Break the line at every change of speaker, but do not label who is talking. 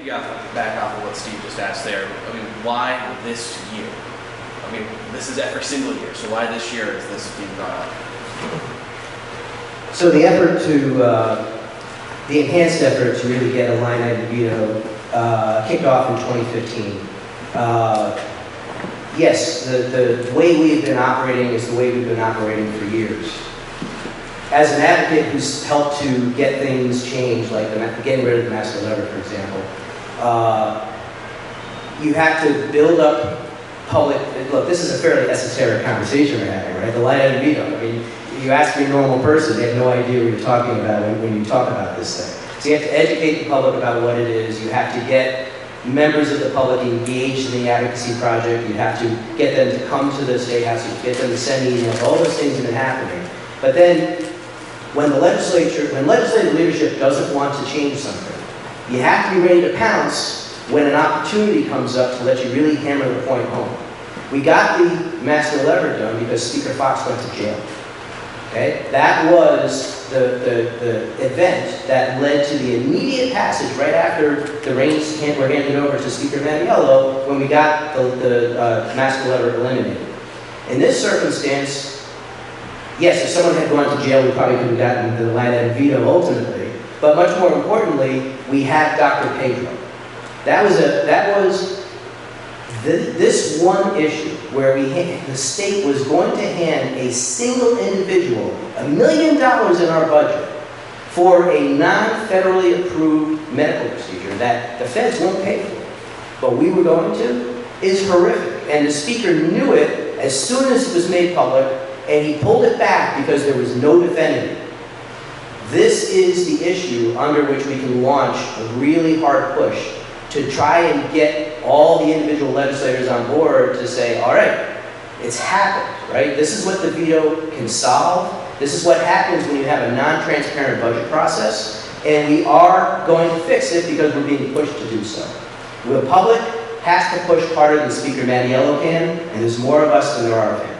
Back off of what Steve just asked there. I mean, why this year? I mean, this is every single year, so why this year is this being brought up?
So the effort to, the enhanced effort to really get a line item veto kicked off in 2015. Yes, the way we've been operating is the way we've been operating for years. As an advocate who's helped to get things changed, like getting rid of the master lever, for example, you have to build up public. Look, this is a fairly esoteric conversation we're having, right? The line item veto. I mean, you ask your normal person, they have no idea what you're talking about when you talk about this thing. So you have to educate the public about what it is. You have to get members of the public engaged in the advocacy project. You have to get them to come to the State House. You get them to send emails. All those things have been happening. But then, when legislative leadership doesn't want to change something, you have to be ready to pounce when an opportunity comes up to let you really hammer the point home. We got the master lever done because Speaker Fox went to jail. Okay? That was the event that led to the immediate passage right after the reins were handed over to Speaker Maniello when we got the master lever eliminated. In this circumstance, yes, if someone had gone to jail, we probably could have gotten the line item veto ultimately. But much more importantly, we had Dr. Pedro. This one issue where the state was going to hand a single individual $1 million in our budget for a non-federally approved medical procedure that the feds won't pay for, but we were going to, is horrific. And the speaker knew it as soon as it was made public, and he pulled it back because there was no defending it. This is the issue under which we can launch a really hard push to try and get all the individual legislators on board to say, all right, it's happened, right? This is what the veto can solve. This is what happens when you have a non-transparent budget process, and we are going to fix it because we're being pushed to do so. The public has to push harder than Speaker Maniello can, and there's more of us than there are of him.